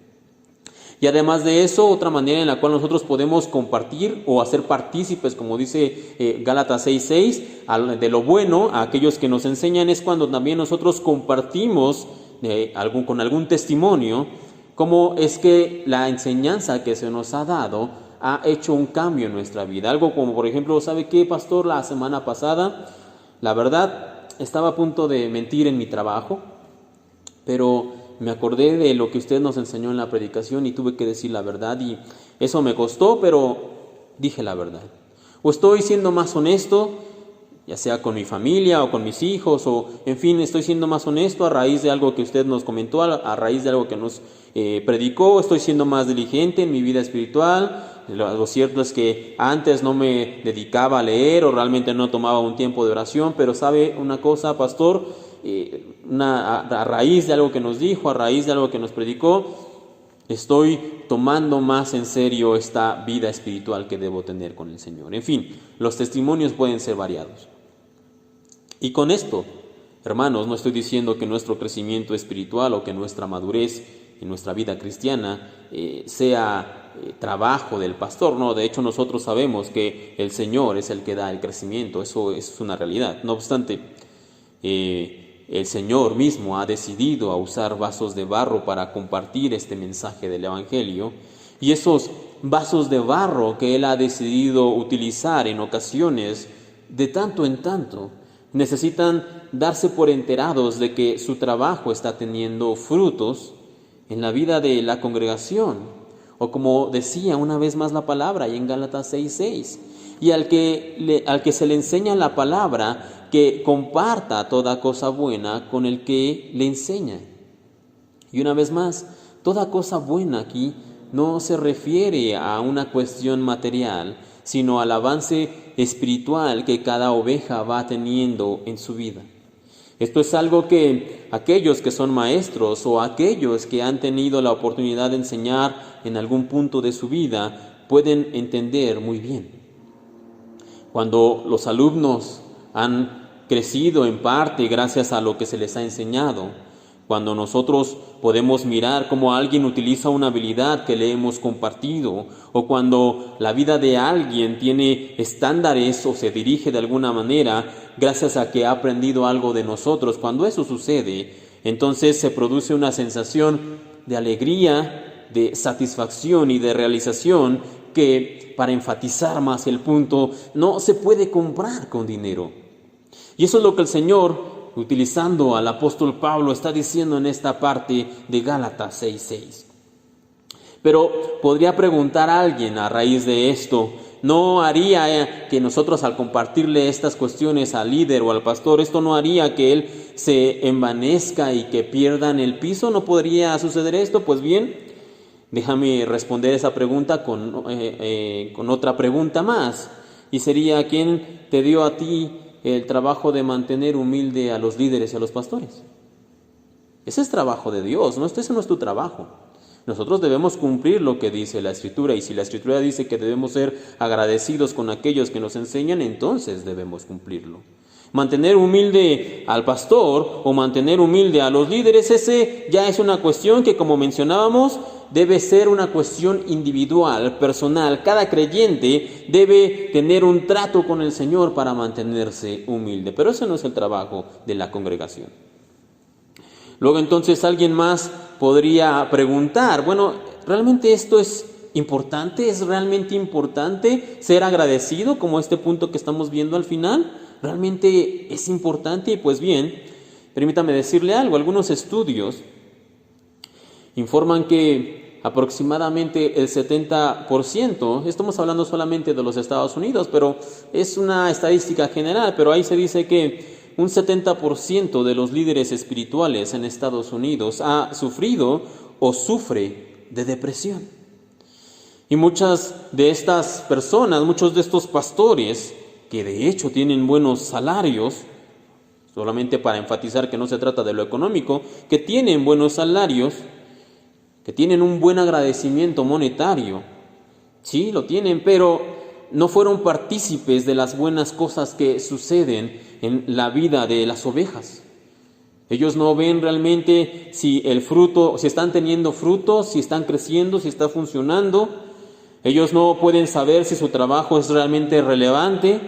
Y además de eso, otra manera en la cual nosotros podemos compartir o hacer partícipes, como dice Gálatas 6:6, de lo bueno a aquellos que nos enseñan, es cuando también nosotros compartimos con algún testimonio cómo es que la enseñanza que se nos ha dado ha hecho un cambio en nuestra vida. Algo como, por ejemplo, ¿sabe qué, pastor? La semana pasada, la verdad, estaba a punto de mentir en mi trabajo, pero me acordé de lo que usted nos enseñó en la predicación y tuve que decir la verdad, y eso me costó, pero dije la verdad. O estoy siendo más honesto, ya sea con mi familia o con mis hijos, o en fin, estoy siendo más honesto a raíz de algo que usted nos comentó, a raíz de algo que nos predicó. Estoy siendo más diligente en mi vida espiritual. Lo cierto es que antes no me dedicaba a leer o realmente no tomaba un tiempo de oración, pero ¿sabe una cosa, pastor? A raíz de algo que nos dijo, a raíz de algo que nos predicó, estoy tomando más en serio esta vida espiritual que debo tener con el Señor. En fin, los testimonios pueden ser variados. Y con esto, hermanos, no estoy diciendo que nuestro crecimiento espiritual o que nuestra madurez en nuestra vida cristiana sea trabajo del pastor. No, de hecho nosotros sabemos que el Señor es el que da el crecimiento. Eso es una realidad. No obstante, el Señor mismo ha decidido a usar vasos de barro para compartir este mensaje del Evangelio, y esos vasos de barro que Él ha decidido utilizar en ocasiones, de tanto en tanto, necesitan darse por enterados de que su trabajo está teniendo frutos en la vida de la congregación, o como decía una vez más la palabra ahí en Gálatas 6:6, y al que se le enseña la palabra, que comparta toda cosa buena con el que le enseña. Y una vez más, toda cosa buena aquí no se refiere a una cuestión material, sino al avance espiritual que cada oveja va teniendo en su vida. Esto es algo que aquellos que son maestros o aquellos que han tenido la oportunidad de enseñar en algún punto de su vida pueden entender muy bien. Cuando los alumnos han crecido en parte gracias a lo que se les ha enseñado, cuando nosotros podemos mirar cómo alguien utiliza una habilidad que le hemos compartido, o cuando la vida de alguien tiene estándares o se dirige de alguna manera gracias a que ha aprendido algo de nosotros, cuando eso sucede, entonces se produce una sensación de alegría, de satisfacción y de realización que, para enfatizar más el punto, no se puede comprar con dinero. Y eso es lo que el Señor, utilizando al apóstol Pablo, está diciendo en esta parte de Gálatas 6:6. Pero podría preguntar a alguien a raíz de esto, ¿no haría que nosotros al compartirle estas cuestiones al líder o al pastor, esto no haría que él se envanezca y que pierdan el piso? ¿No podría suceder esto? Pues bien, déjame responder esa pregunta con otra pregunta más. Y sería, ¿quién te dio a ti el trabajo de mantener humilde a los líderes y a los pastores? Ese es trabajo de Dios, ¿no? Ese no es tu trabajo. Nosotros debemos cumplir lo que dice la Escritura, y si la Escritura dice que debemos ser agradecidos con aquellos que nos enseñan, entonces debemos cumplirlo. Mantener humilde al pastor o mantener humilde a los líderes, ese ya es una cuestión que, como mencionábamos, debe ser una cuestión individual, personal. Cada creyente debe tener un trato con el Señor para mantenerse humilde, pero ese no es el trabajo de la congregación. Luego entonces alguien más podría preguntar, bueno, ¿realmente esto es importante? ¿Es realmente importante ser agradecido, como este punto que estamos viendo al final? ¿Realmente es importante? Y pues bien, permítame decirle algo. Algunos estudios informan que aproximadamente el 70%, estamos hablando solamente de los Estados Unidos, pero es una estadística general, pero ahí se dice que un 70% de los líderes espirituales en Estados Unidos ha sufrido o sufre de depresión. Y muchas de estas personas, muchos de estos pastores, que de hecho tienen buenos salarios, solamente para enfatizar que no se trata de lo económico, que tienen buenos salarios, que tienen un buen agradecimiento monetario, sí, lo tienen, pero no fueron partícipes de las buenas cosas que suceden en la vida de las ovejas. Ellos no ven realmente si el fruto, si están teniendo frutos, si están creciendo, si está funcionando. Ellos no pueden saber si su trabajo es realmente relevante.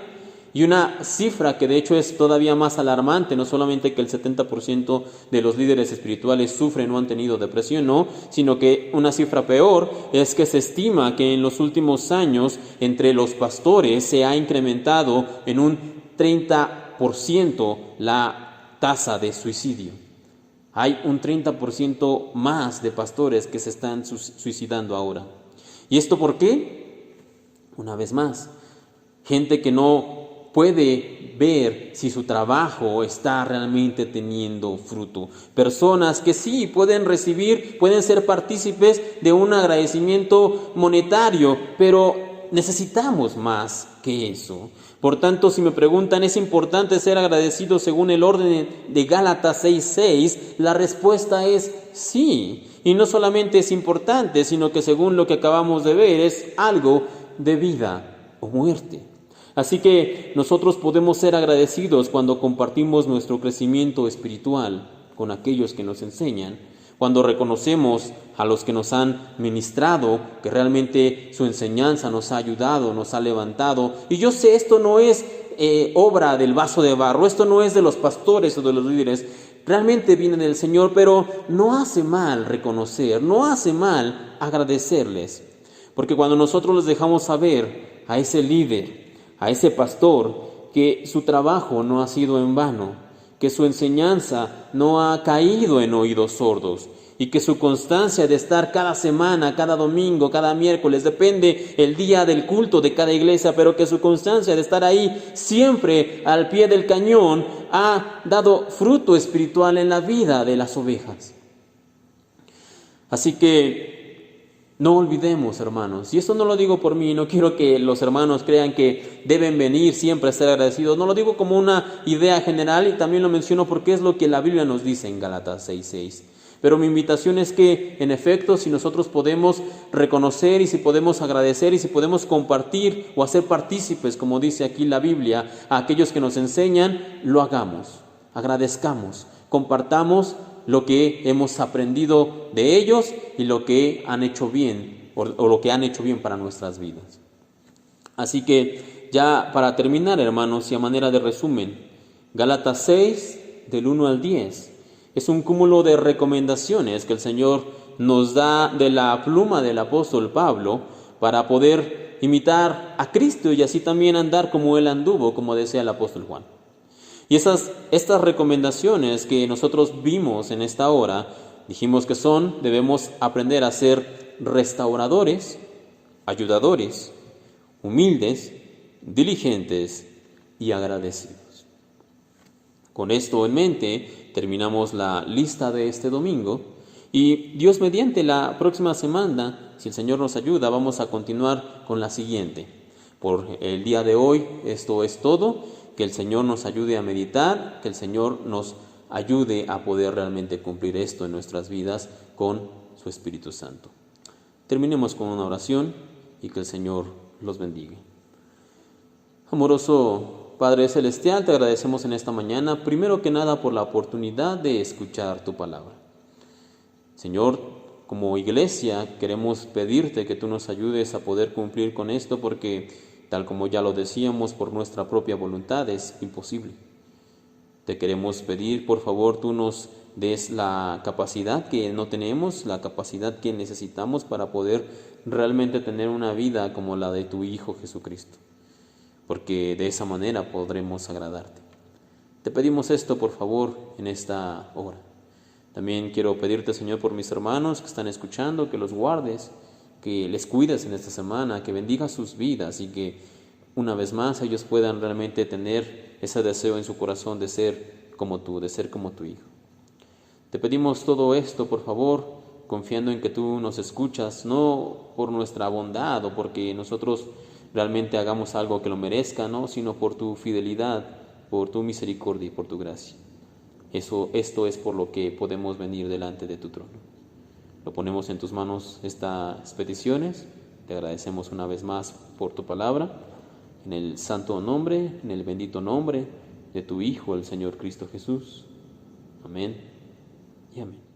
Y una cifra que de hecho es todavía más alarmante, no solamente que el 70% de los líderes espirituales sufren o han tenido depresión, no, sino que una cifra peor es que se estima que en los últimos años entre los pastores se ha incrementado en un 30% la tasa de suicidio. Hay un 30% más de pastores que se están suicidando ahora. ¿Y esto por qué? Una vez más, gente que no puede ver si su trabajo está realmente teniendo fruto. Personas que sí pueden recibir, pueden ser partícipes de un agradecimiento monetario, pero necesitamos más que eso. Por tanto, si me preguntan, ¿es importante ser agradecido según el orden de Gálatas 6:6? La respuesta es sí. Y no solamente es importante, sino que según lo que acabamos de ver, es algo de vida o muerte. Así que nosotros podemos ser agradecidos cuando compartimos nuestro crecimiento espiritual con aquellos que nos enseñan, cuando reconocemos a los que nos han ministrado, que realmente su enseñanza nos ha ayudado, nos ha levantado. Y yo sé, esto no es obra del vaso de barro, esto no es de los pastores o de los líderes, realmente viene del Señor, pero no hace mal reconocer, no hace mal agradecerles, porque cuando nosotros les dejamos saber a ese líder, a ese pastor, que su trabajo no ha sido en vano, que su enseñanza no ha caído en oídos sordos y que su constancia de estar cada semana, cada domingo, cada miércoles, depende el día del culto de cada iglesia, pero que su constancia de estar ahí siempre al pie del cañón ha dado fruto espiritual en la vida de las ovejas. Así que no olvidemos, hermanos, y esto no lo digo por mí, no quiero que los hermanos crean que deben venir siempre a ser agradecidos, no lo digo como una idea general y también lo menciono porque es lo que la Biblia nos dice en Gálatas 6:6. Pero mi invitación es que, en efecto, si nosotros podemos reconocer y si podemos agradecer y si podemos compartir o hacer partícipes, como dice aquí la Biblia, a aquellos que nos enseñan, lo hagamos, agradezcamos, compartamos lo que hemos aprendido de ellos y lo que han hecho bien o lo que han hecho bien para nuestras vidas. Así que ya para terminar, hermanos, y a manera de resumen, Gálatas 6 del 1 al 10 es un cúmulo de recomendaciones que el Señor nos da de la pluma del apóstol Pablo para poder imitar a Cristo y así también andar como Él anduvo, como decía el apóstol Juan. Y estas recomendaciones que nosotros vimos en esta hora, dijimos que debemos aprender a ser restauradores, ayudadores, humildes, diligentes y agradecidos. Con esto en mente, terminamos la lista de este domingo y Dios mediante la próxima semana, si el Señor nos ayuda, vamos a continuar con la siguiente. Por el día de hoy, esto es todo. Que el Señor nos ayude a meditar, que el Señor nos ayude a poder realmente cumplir esto en nuestras vidas con su Espíritu Santo. Terminemos con una oración y que el Señor los bendiga. Amoroso Padre Celestial, te agradecemos en esta mañana, primero que nada por la oportunidad de escuchar tu palabra. Señor, como iglesia queremos pedirte que tú nos ayudes a poder cumplir con esto porque tal como ya lo decíamos, por nuestra propia voluntad es imposible. Te queremos pedir, por favor, tú nos des la capacidad que no tenemos, la capacidad que necesitamos para poder realmente tener una vida como la de tu Hijo Jesucristo, porque de esa manera podremos agradarte. Te pedimos esto, por favor, en esta hora. También quiero pedirte, Señor, por mis hermanos que están escuchando, que los guardes, que les cuides en esta semana, que bendigas sus vidas y que una vez más ellos puedan realmente tener ese deseo en su corazón de ser como tú, de ser como tu Hijo. Te pedimos todo esto, por favor, confiando en que tú nos escuchas, no por nuestra bondad o porque nosotros realmente hagamos algo que lo merezca, ¿no? Sino por tu fidelidad, por tu misericordia y por tu gracia. Esto es por lo que podemos venir delante de tu trono. Lo ponemos en tus manos estas peticiones. Te agradecemos una vez más por tu palabra, en el santo nombre, en el bendito nombre de tu Hijo, el Señor Cristo Jesús. Amén y amén.